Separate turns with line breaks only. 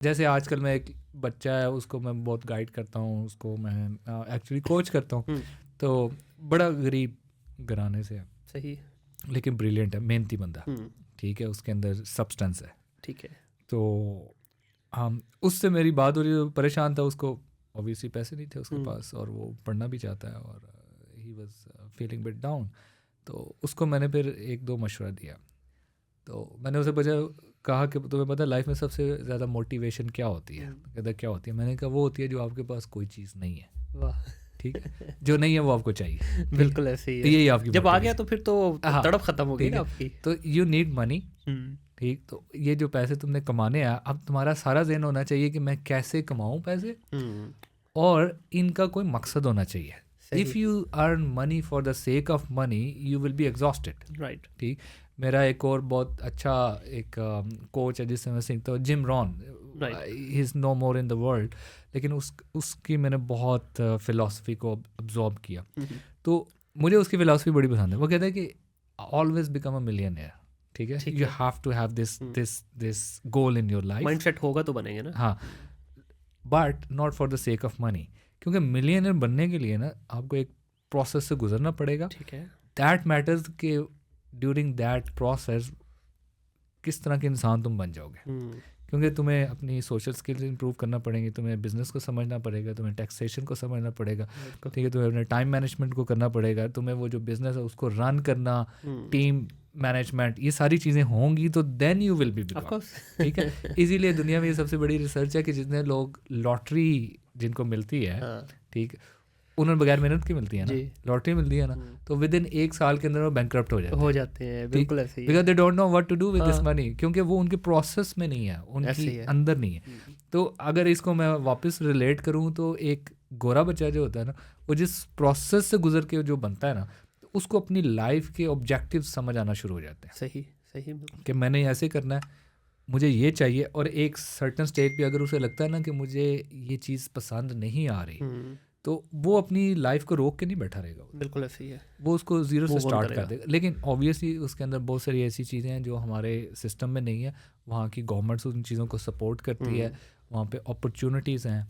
जैसे आजकल मैं एक बच्चा है उसको मैं बहुत गाइड करता हूँ, उसको मैं एक्चुअली कोच करता हूँ। तो बड़ा गरीब घराने से है,
सही,
लेकिन ब्रिलियंट है, मेहनती बंदा, ठीक है, उसके अंदर सब्सटेंस है।
ठीक है।
तो हम उससे मेरी बात हो रही है, परेशान था, उसको ऑब्वियसली पैसे नहीं थे उसके पास और वो पढ़ना भी चाहता है और he was feeling bit down. तो उसको मैंने फिर एक दो मशवरा दिया। तो मैंने उसे कहा कि तुम्हें पता है लाइफ में सबसे ज़्यादा मोटिवेशन क्या होती है? कहता क्या होती है? मैंने कहा वो होती है जो आपके पास कोई चीज़ नहीं है।
वाह!
ठीक है, जो नहीं है वो आपको चाहिए, ठीक है?
बिल्कुल ऐसे ही
तो
है।
यही आपकी
जब आ गया तो
मोटिवेशन।
फिर तो
हाँ,
तड़प खत्म हो गई
ठीक
ना
है।
आपकी।
तो यू नीड मनी,
हुँ,
ठीक। तो ये जो पैसे तुमने कमाने हैं, अब तुम्हारा सारा ज़हन होना चाहिए कि मैं कैसे कमाऊँ पैसे,
हुँ,
और इनका कोई मकसद होना चाहिए।
सही,
if you earn money for the sake of money you will be exhausted,
right,
ठीक। मेरा एक और बहुत अच्छा एक कोच है जिससे मैं सीखता हूँ, Jim Rohn,
right.
He is no more in the world, लेकिन उसकी मैंने बहुत फ़िलासफ़ी को अब्जॉर्ब किया।
हुँ, हुँ,
तो मुझे उसकी फ़िलासफ़ी बड़ी पसंद है। वो कहता है कि ऑलवेज़ बिकम अ मिलियनेयर, ठीक है,
ठीक
यू
है।
Have to have this
hmm,
this this goal in your life.
Mindset होगा तो बनेंगे ना।
हाँ, but not for the sake of money, क्योंकि मिलियनर बनने के लिए ना आपको एक प्रोसेस से गुजरना पड़ेगा।
ठीक है।
दैट मैटर्स कि ड्यूरिंग दैट प्रोसेस किस तरह के इंसान तुम बन जाओगे,
हुँ,
क्योंकि तुम्हें अपनी सोशल स्किल्स इंप्रूव करना पड़ेंगी, तुम्हें बिजनेस को समझना पड़ेगा, तुम्हें टैक्सेशन को समझना पड़ेगा,
बिल्कुल।
ठीक है, तुम्हें अपने टाइम मैनेजमेंट को करना पड़ेगा, तुम्हें वो जो बिजनेस है उसको रन करना,
हुँ,
टीम मैनेजमेंट, ये सारी चीज़ें होंगी तो then you will be
of
BCom,
course.
ठीक है। इसीलिए दुनिया में ये सबसे बड़ी रिसर्च है कि जितने लोग लॉटरी जिनको मिलती है,
हाँ,
ठीक, उन्हें बगैर मेहनत की मिलती है ना,
जी।
लॉटरी मिलती है ना,
हुँ,
तो विद इन 1 साल के अंदर वो बैंकक्रप्ट हो जाते
हो
हैं,
जाते हैं,
ठीक,
बिल्कुल ऐसे ही है।
Because they don't know what to do with this
हाँ,
मनी, क्योंकि वो उनके प्रोसेस में नहीं है, उनकी
ऐसे ही है।
अंदर नहीं है।
हुँ,
तो अगर इसको मैं वापस रिलेट करूँ तो एक गोरा बच्चा जो होता है ना, वो जिस प्रोसेस से गुजर के जो बनता है ना, तो उसको अपनी लाइफ के ऑब्जेक्टिव समझ आना शुरू हो जाते हैं
सही, सही बिल्कुल।
कि मैंने ऐसे करना है, मुझे ये चाहिए, और एक सर्टन स्टेज पे अगर उसे लगता है ना कि मुझे ये चीज़ पसंद नहीं आ रही,
हुँ,
तो वो अपनी लाइफ को रोक के नहीं बैठा रहेगा,
बिल्कुल ऐसे ही है।
वो उसको ज़ीरो से
मूव ऑन
स्टार्ट कर
करेगा।
देगा। लेकिन ऑब्वियसली उसके अंदर बहुत सारी ऐसी चीज़ें हैं जो हमारे सिस्टम में नहीं है, वहाँ की गवर्नमेंट्स उन चीज़ों को सपोर्ट करती है,
हुँ,
वहाँ पे अपॉर्चुनिटीज़ हैं,